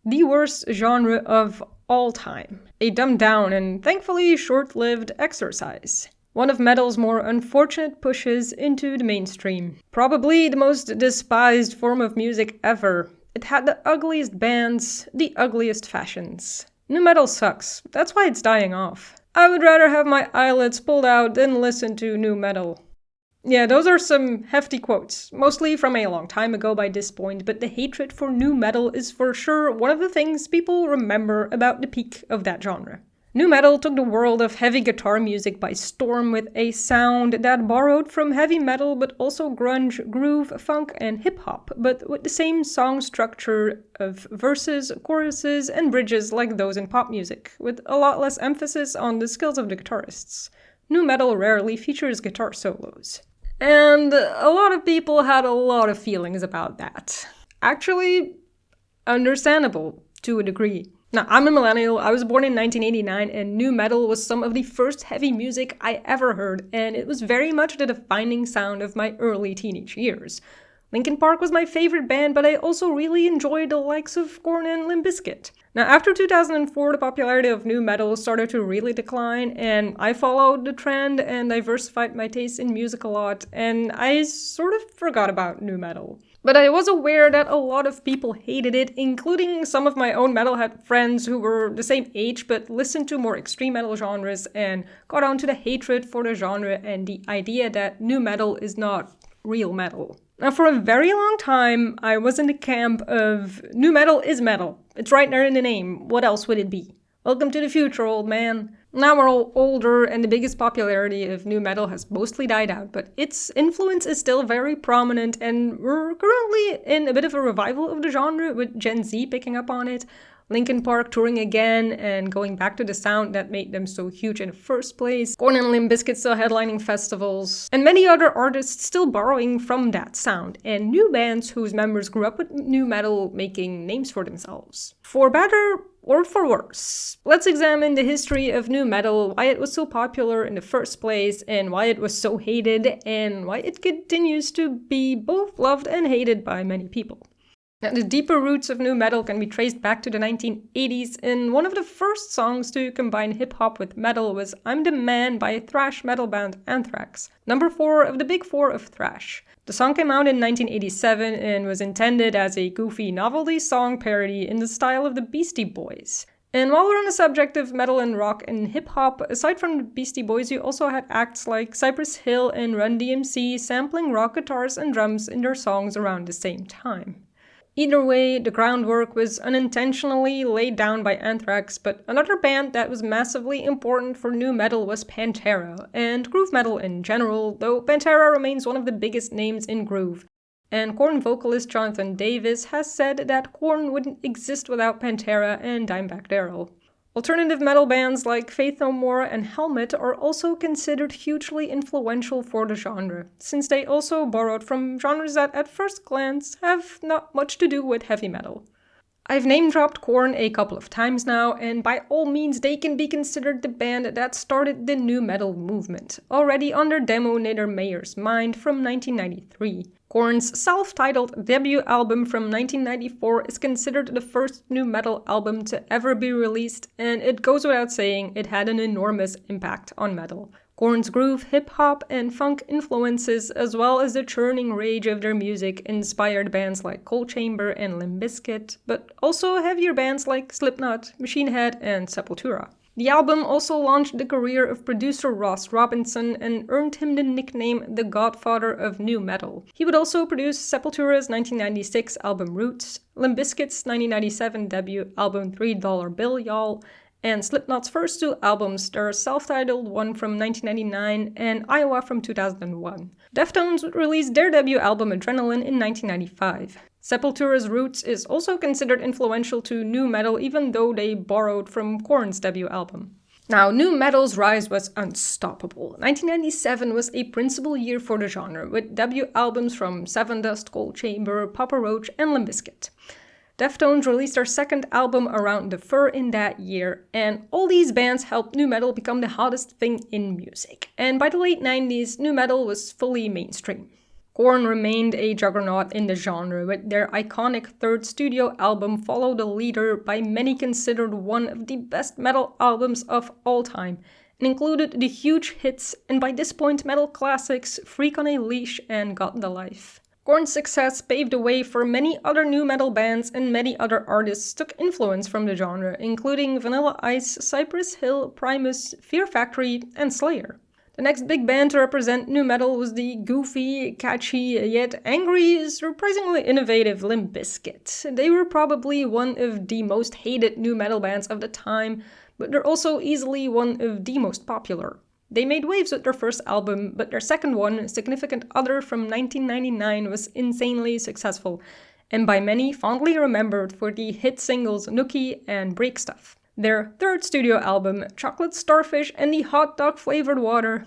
the worst genre of all time. A dumbed down and thankfully short-lived exercise. One of metal's more unfortunate pushes into the mainstream. Probably the most despised form of music ever. It had the ugliest bands, the ugliest fashions. Nu metal sucks, that's why it's dying off. I would rather have my eyelids pulled out than listen to nu metal. Yeah, those are some hefty quotes, mostly from a long time ago by this point, but the hatred for nu metal is for sure one of the things people remember about the peak of that genre. Nu metal took the world of heavy guitar music by storm with a sound that borrowed from heavy metal but also grunge, groove, funk, and hip-hop, but with the same song structure of verses, choruses, and bridges like those in pop music, with a lot less emphasis on the skills of the guitarists. Nu metal rarely features guitar solos. And a lot of people had a lot of feelings about that. Actually, understandable to a degree. Now, I'm a millennial, I was born in 1989, and nu metal was some of the first heavy music I ever heard, and it was very much the defining sound of my early teenage years. Linkin Park was my favorite band, but I also really enjoyed the likes of Korn and Limp Bizkit. Now, after 2004, the popularity of nu metal started to really decline, and I followed the trend and diversified my taste in music a lot, and I sort of forgot about nu metal. But I was aware that a lot of people hated it, including some of my own metalhead friends who were the same age but listened to more extreme metal genres and got onto the hatred for the genre and the idea that nu metal is not real metal. Now, for a very long time, I was in the camp of nu metal is metal. It's right there in the name. What else would it be? Welcome to the future, old man. Now we're all older and the biggest popularity of nu metal has mostly died out, but its influence is still very prominent and we're currently in a bit of a revival of the genre with Gen Z picking up on it, Linkin Park touring again and going back to the sound that made them so huge in the first place, Korn and Limp Bizkit still headlining festivals, and many other artists still borrowing from that sound, and new bands whose members grew up with nu metal making names for themselves. For better or for worse, let's examine the history of nu metal, why it was so popular in the first place, and why it was so hated, and why it continues to be both loved and hated by many people. Now, the deeper roots of nu metal can be traced back to the 1980s, and one of the first songs to combine hip-hop with metal was I'm the Man by thrash metal band Anthrax, number 4 of the Big Four of thrash. The song came out in 1987 and was intended as a goofy novelty song parody in the style of the Beastie Boys. And while we're on the subject of metal and rock and hip-hop, aside from the Beastie Boys, you also had acts like Cypress Hill and Run DMC sampling rock guitars and drums in their songs around the same time. Either way, the groundwork was unintentionally laid down by Anthrax, but another band that was massively important for nu metal was Pantera, and groove metal in general, though Pantera remains one of the biggest names in groove. And Korn vocalist Jonathan Davis has said that Korn wouldn't exist without Pantera and Dimebag Darrell. Alternative metal bands like Faith No More and Helmet are also considered hugely influential for the genre, since they also borrowed from genres that at first glance have not much to do with heavy metal. I've name-dropped Korn a couple of times now, and by all means they can be considered the band that started the nu metal movement, already under Demo Niedermeyer's Mind from 1993. Korn's self-titled debut album from 1994 is considered the first nu metal album to ever be released, and it goes without saying it had an enormous impact on metal. Korn's groove, hip-hop, and funk influences, as well as the churning rage of their music, inspired bands like Cold Chamber and Limp Bizkit, but also heavier bands like Slipknot, Machine Head, and Sepultura. The album also launched the career of producer Ross Robinson and earned him the nickname the Godfather of Nu Metal. He would also produce Sepultura's 1996 album Roots, Limp Bizkit's 1997 debut album $3 Bill Y'all, and Slipknot's first 2 albums, their self-titled one from 1999 and Iowa from 2001. Deftones would release their debut album Adrenaline in 1995. Sepultura's Roots is also considered influential to nu metal, even though they borrowed from Korn's debut album. Now, nu metal's rise was unstoppable. 1997 was a principal year for the genre, with debut albums from Sevendust, Cold Chamber, Papa Roach, and Limp Bizkit. Deftones released their second album Around the Fur in that year, and all these bands helped nu metal become the hottest thing in music. And by the late 90s, nu metal was fully mainstream. Korn remained a juggernaut in the genre, with their iconic third studio album Follow the Leader, by many considered one of the best metal albums of all time, and included the huge hits and by this point metal classics Freak on a Leash and Got the Life. Korn's success paved the way for many other nu metal bands, and many other artists took influence from the genre, including Vanilla Ice, Cypress Hill, Primus, Fear Factory, and Slayer. The next big band to represent nu metal was the goofy, catchy, yet angry, surprisingly innovative Limp Bizkit. They were probably one of the most hated nu metal bands of the time, but they're also easily one of the most popular. They made waves with their first album, but their second one, Significant Other from 1999, was insanely successful, and by many fondly remembered for the hit singles Nookie and Break Stuff. Their third studio album, Chocolate Starfish and the Hot Dog Flavored Water,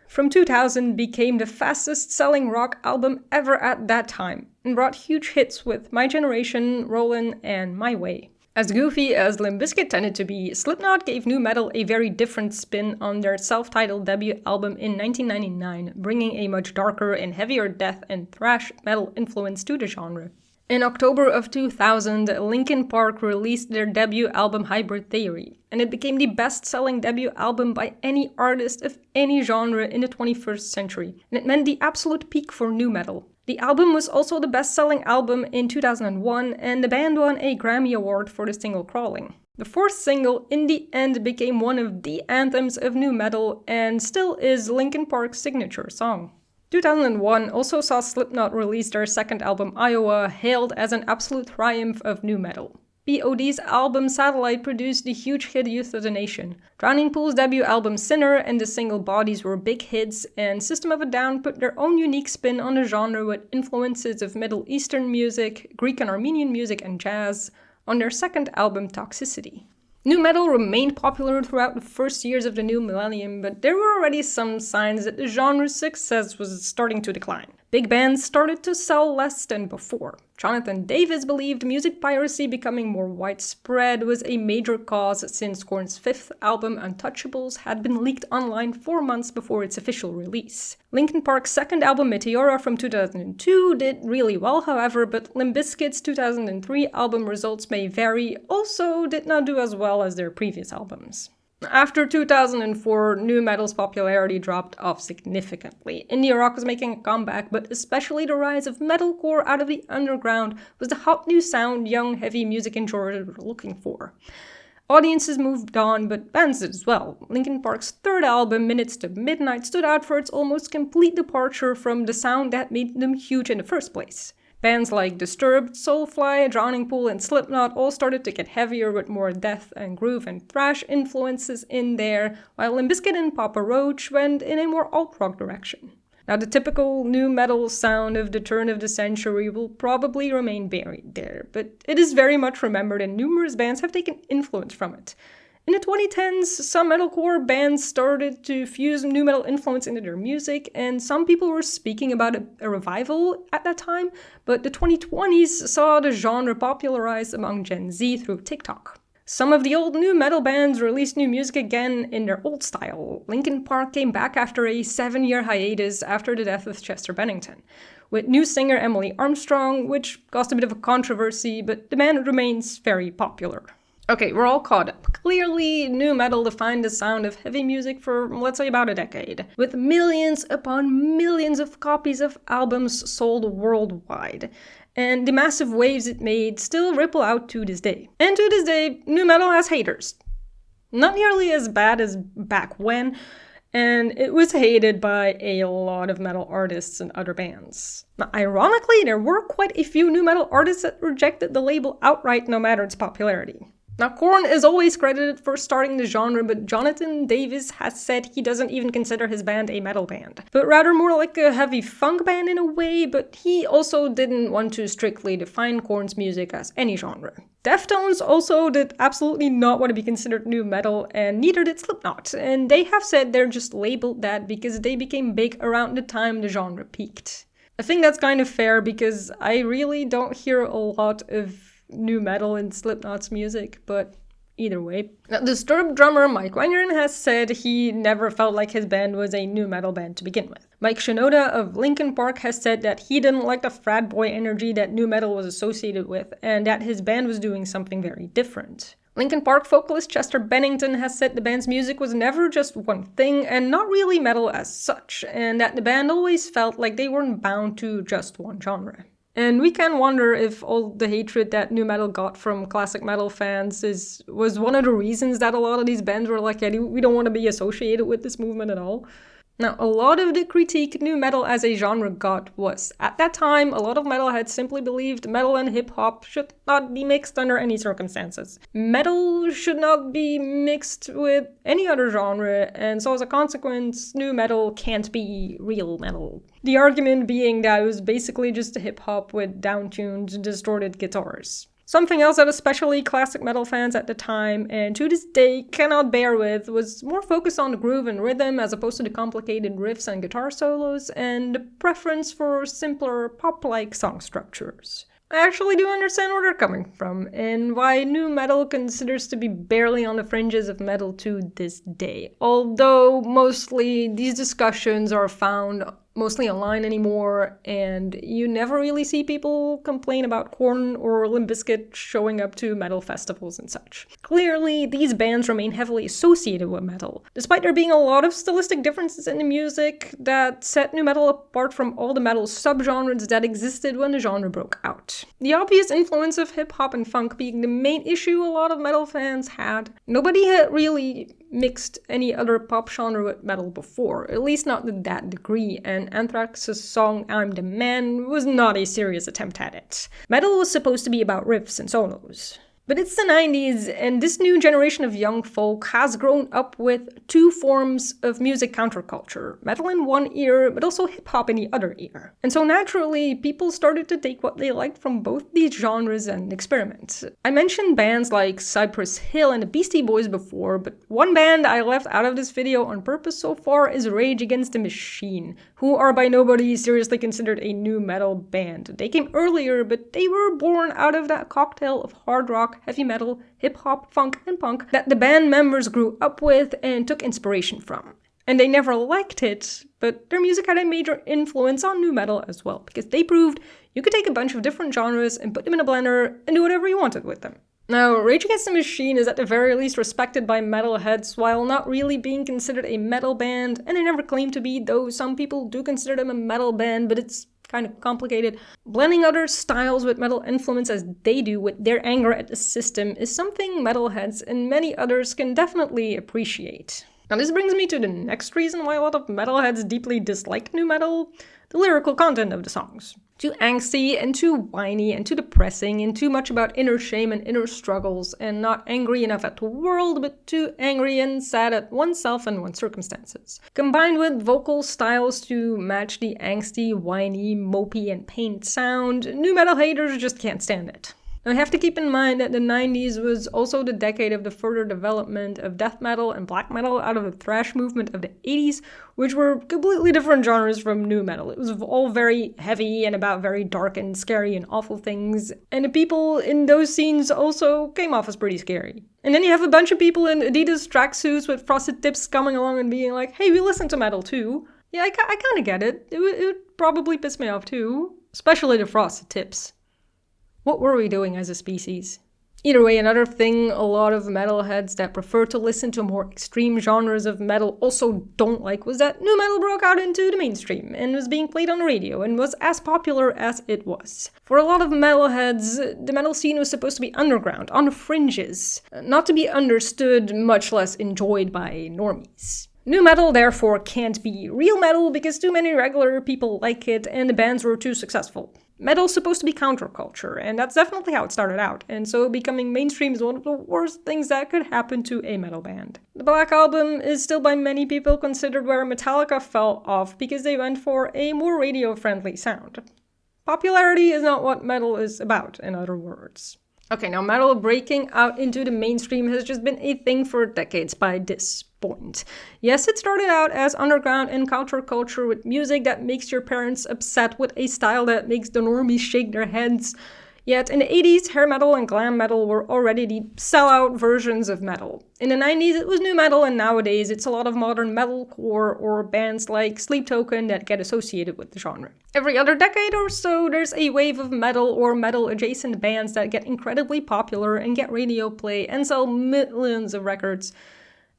from 2000 became the fastest selling rock album ever at that time, and brought huge hits with My Generation, Rollin', and My Way. As goofy as Limp Bizkit tended to be, Slipknot gave nu metal a very different spin on their self-titled debut album in 1999, bringing a much darker and heavier death and thrash metal influence to the genre. In October of 2000, Linkin Park released their debut album Hybrid Theory, and it became the best-selling debut album by any artist of any genre in the 21st century, and it meant the absolute peak for nu metal. The album was also the best-selling album in 2001, and the band won a Grammy Award for the single Crawling. The fourth single, in the end, became one of the anthems of nu metal, and still is Linkin Park's signature song. 2001 also saw Slipknot release their second album, Iowa, hailed as an absolute triumph of nu metal. POD's album Satellite produced the huge hit Youth of the Nation. Drowning Pool's debut album Sinner and the single Bodies were big hits, and System of a Down put their own unique spin on the genre with influences of Middle Eastern music, Greek and Armenian music, and jazz on their second album Toxicity. Nu metal remained popular throughout the first years of the new millennium, but there were already some signs that the genre's success was starting to decline. Big bands started to sell less than before. Jonathan Davis believed music piracy becoming more widespread was a major cause, since Korn's fifth album, Untouchables, had been leaked online 4 months before its official release. Linkin Park's second album, Meteora from 2002, did really well, however, but Limp Bizkit's 2003 album Results May Vary also did not do as well as their previous albums. After 2004, nu metal's popularity dropped off significantly. Indie rock was making a comeback, but especially the rise of metalcore out of the underground was the hot new sound young heavy music enjoyers were looking for. Audiences moved on, but bands did as well. Linkin Park's third album, Minutes to Midnight, stood out for its almost complete departure from the sound that made them huge in the first place. Bands like Disturbed, Soulfly, Drowning Pool, and Slipknot all started to get heavier with more death and groove and thrash influences in there, while Limp Bizkit and Papa Roach went in a more alt-rock direction. Now, the typical nu metal sound of the turn of the century will probably remain buried there, but it is very much remembered, and numerous bands have taken influence from it. In the 2010s, some metalcore bands started to fuse nu metal influence into their music, and some people were speaking about a revival at that time, but the 2020s saw the genre popularized among Gen Z through TikTok. Some of the old nu metal bands released new music again in their old style. Linkin Park came back after a 7-year hiatus after the death of Chester Bennington, with new singer Emily Armstrong, which caused a bit of a controversy, but the band remains very popular. Okay, we're all caught up. Clearly, nu metal defined the sound of heavy music for, let's say, about a decade, with millions upon millions of copies of albums sold worldwide. And the massive waves it made still ripple out to this day. And to this day, nu metal has haters. Not nearly as bad as back when, and it was hated by a lot of metal artists and other bands. Now, ironically, there were quite a few nu metal artists that rejected the label outright no matter its popularity. Now, Korn is always credited for starting the genre, but Jonathan Davis has said he doesn't even consider his band a metal band, but rather more like a heavy funk band in a way, but he also didn't want to strictly define Korn's music as any genre. Deftones also did absolutely not want to be considered nu metal, and neither did Slipknot, and they have said they're just labeled that because they became big around the time the genre peaked. I think that's kind of fair because I really don't hear a lot of nu metal in Slipknot's music, but Either way. Now, Disturbed drummer Mike Wangren has said he never felt like his band was a nu metal band to begin with. Mike Shinoda of Linkin Park has said that he didn't like the frat boy energy that nu metal was associated with, and that his band was doing something very different. Linkin Park vocalist Chester Bennington has said the band's music was never just one thing and not really metal as such, and that the band always felt like they weren't bound to just one genre. And we can wonder if all the hatred that nu metal got from classic metal fans was one of the reasons that a lot of these bands were like, yeah, we don't want to be associated with this movement at all. Now, a lot of the critique nu metal as a genre got was, at that time, a lot of metalheads simply believed metal and hip-hop should not be mixed under any circumstances. Metal should not be mixed with any other genre, and so as a consequence, nu metal can't be real metal. The argument being that it was basically just hip-hop with down-tuned, distorted guitars. Something else that especially classic metal fans at the time, and to this day, cannot bear with, was more focused on the groove and rhythm as opposed to the complicated riffs and guitar solos, and the preference for simpler pop-like song structures. I actually do understand where they're coming from, and why nu metal considers to be barely on the fringes of metal to this day. Although mostly these discussions are found mostly online anymore, and you never really see people complain about Korn or Limp Bizkit showing up to metal festivals and such. Clearly, these bands remain heavily associated with metal, despite there being a lot of stylistic differences in the music that set nu metal apart from all the metal subgenres that existed when the genre broke out. The obvious influence of hip-hop and funk being the main issue a lot of metal fans had. Nobody had really mixed any other pop genre with metal before, at least not to that degree, and Anthrax's song I'm the Man was not a serious attempt at it. Metal was supposed to be about riffs and solos. But it's the 90s, and this new generation of young folk has grown up with two forms of music counterculture, metal in one ear, but also hip-hop in the other ear. And so naturally, people started to take what they liked from both these genres and experiment. I mentioned bands like Cypress Hill and the Beastie Boys before, but one band I left out of this video on purpose so far is Rage Against the Machine, who are by nobody seriously considered a nu metal band. They came earlier, but they were born out of that cocktail of hard rock, heavy metal, hip-hop, funk, and punk that the band members grew up with and took inspiration from. And they never liked it, but their music had a major influence on nu metal as well, because they proved you could take a bunch of different genres and put them in a blender and do whatever you wanted with them. Now, Rage Against the Machine is at the very least respected by metalheads while not really being considered a metal band, and they never claimed to be, though some people do consider them a metal band, but it's kind of complicated. Blending other styles with metal influence as they do with their anger at the system is something metalheads and many others can definitely appreciate. Now this brings me to the next reason why a lot of metalheads deeply dislike nu metal: the lyrical content of the songs. Too angsty and too whiny and too depressing and too much about inner shame and inner struggles, and not angry enough at the world, but too angry and sad at oneself and one's circumstances. Combined with vocal styles to match the angsty, whiny, mopey, and pained sound, nu metal haters just can't stand it. Now, I have to keep in mind that the 90s was also the decade of the further development of death metal and black metal out of the thrash movement of the 80s, which were completely different genres from nu metal. It was all very heavy and about very dark and scary and awful things, and the people in those scenes also came off as pretty scary. And then you have a bunch of people in Adidas tracksuits with frosted tips coming along and being like, hey, we listen to metal too. Yeah, I kind of get it. It would probably piss me off too, especially the frosted tips. What were we doing as a species? Either way, another thing a lot of metalheads that prefer to listen to more extreme genres of metal also don't like was that nu metal broke out into the mainstream and was being played on the radio and was as popular as it was. For a lot of metalheads, the metal scene was supposed to be underground, on the fringes, not to be understood, much less enjoyed by normies. Nu metal therefore can't be real metal because too many regular people like it and the bands were too successful. Metal's supposed to be counterculture, and that's definitely how it started out, and so becoming mainstream is one of the worst things that could happen to a metal band. The Black Album is still by many people considered where Metallica fell off because they went for a more radio-friendly sound. Popularity is not what metal is about, in other words. Okay, now metal breaking out into the mainstream has just been a thing for decades by this point. Yes, it started out as underground and counterculture with music that makes your parents upset with a style that makes the normies shake their heads. Yet in the 80s, hair metal and glam metal were already the sellout versions of metal. In the 90s, it was nu metal, and nowadays it's a lot of modern metalcore or bands like Sleep Token that get associated with the genre. Every other decade or so, there's a wave of metal or metal-adjacent bands that get incredibly popular and get radio play and sell millions of records,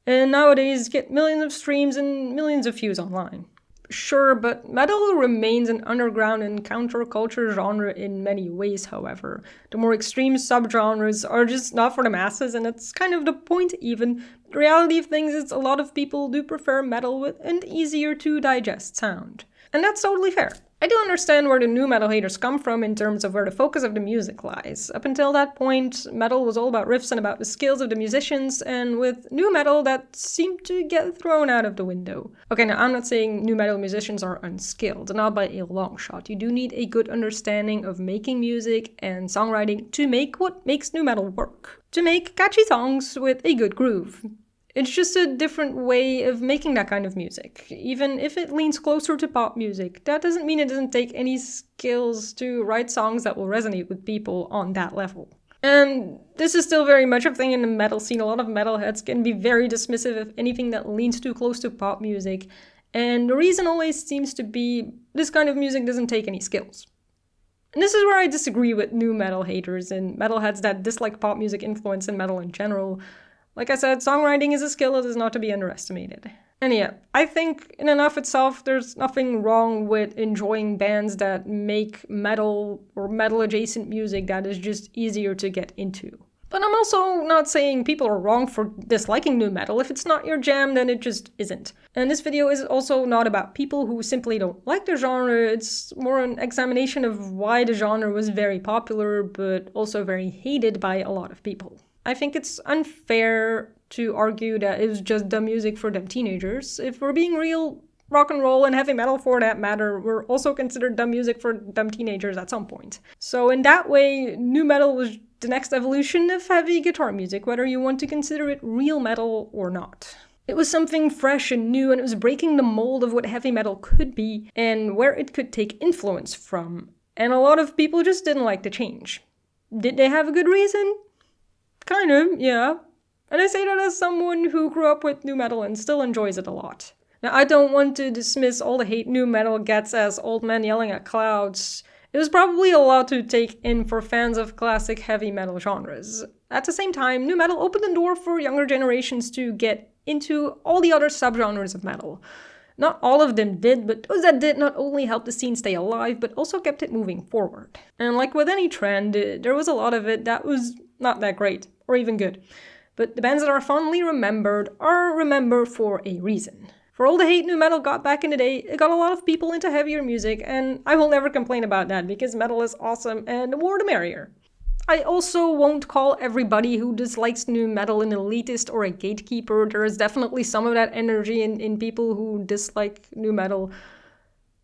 and nowadays get millions of streams and millions of views online. Sure, but metal remains an underground and counterculture genre in many ways, however. The more extreme subgenres are just not for the masses, and that's kind of the point even. The reality of things is a lot of people do prefer metal with an easier to digest sound. And that's totally fair. I do understand where the nu metal haters come from in terms of where the focus of the music lies. Up until that point, metal was all about riffs and about the skills of the musicians, and with nu metal, that seemed to get thrown out of the window. Okay, now I'm not saying nu metal musicians are unskilled, not by a long shot. You do need a good understanding of making music and songwriting to make what makes nu metal work. To make catchy songs with a good groove. It's just a different way of making that kind of music. Even if it leans closer to pop music, that doesn't mean it doesn't take any skills to write songs that will resonate with people on that level. And this is still very much a thing in the metal scene. A lot of metalheads can be very dismissive of anything that leans too close to pop music. And the reason always seems to be this kind of music doesn't take any skills. And this is where I disagree with nu metal haters and metalheads that dislike pop music influence in metal in general. Like I said, songwriting is a skill that is not to be underestimated. And yeah, I think in and of itself, there's nothing wrong with enjoying bands that make metal or metal-adjacent music that is just easier to get into. But I'm also not saying people are wrong for disliking nu metal. If it's not your jam, then it just isn't. And this video is also not about people who simply don't like the genre. It's more an examination of why the genre was very popular, but also very hated by a lot of people. I think it's unfair to argue that it was just dumb music for dumb teenagers. If we're being real, rock and roll and heavy metal for that matter were also considered dumb music for dumb teenagers at some point. So in that way, nu metal was the next evolution of heavy guitar music, whether you want to consider it real metal or not. It was something fresh and new, and it was breaking the mold of what heavy metal could be and where it could take influence from. And a lot of people just didn't like the change. Did they have a good reason? Kind of, yeah. And I say that as someone who grew up with nu metal and still enjoys it a lot. Now, I don't want to dismiss all the hate nu metal gets as old men yelling at clouds. It was probably a lot to take in for fans of classic heavy metal genres. At the same time, nu metal opened the door for younger generations to get into all the other subgenres of metal. Not all of them did, but those that did not only helped the scene stay alive, but also kept it moving forward. And like with any trend, there was a lot of it that was not that great, or even good. But the bands that are fondly remembered are remembered for a reason. For all the hate nu metal got back in the day, it got a lot of people into heavier music, and I will never complain about that because metal is awesome and the more the merrier. I also won't call everybody who dislikes nu metal an elitist or a gatekeeper. There is definitely some of that energy in people who dislike nu metal.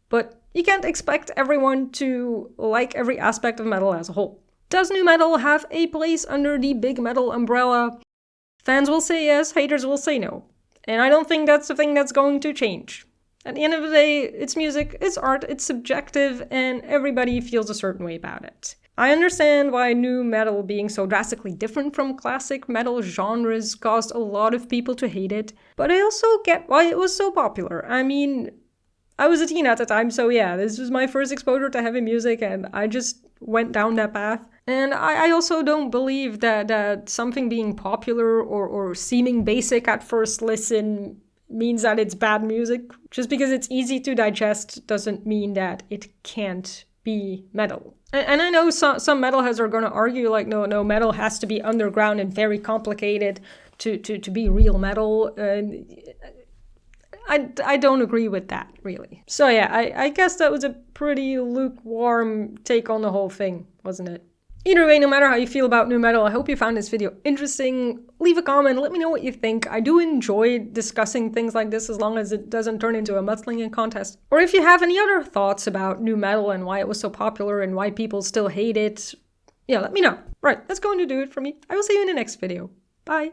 But you can't expect everyone to like every aspect of metal as a whole. Does nu metal have a place under the big metal umbrella? Fans will say yes, haters will say no. And I don't think that's the thing that's going to change. At the end of the day, it's music, it's art, it's subjective, and everybody feels a certain way about it. I understand why nu metal being so drastically different from classic metal genres caused a lot of people to hate it, but I also get why it was so popular. I mean, I was a teen at the time, so yeah, this was my first exposure to heavy music, and I just went down that path. And I also don't believe that something being popular or seeming basic at first listen means that it's bad music. Just because it's easy to digest doesn't mean that it can't be metal. And I know some metalheads are going to argue like, no, metal has to be underground and very complicated to be real metal. I don't agree with that, really. So yeah, I guess that was a pretty lukewarm take on the whole thing, wasn't it? Either way, no matter how you feel about nu metal, I hope you found this video interesting. Leave a comment, let me know what you think. I do enjoy discussing things like this as long as it doesn't turn into a mudslinging contest. Or if you have any other thoughts about nu metal and why it was so popular and why people still hate it, yeah, let me know. Right, that's going to do it for me. I will see you in the next video. Bye!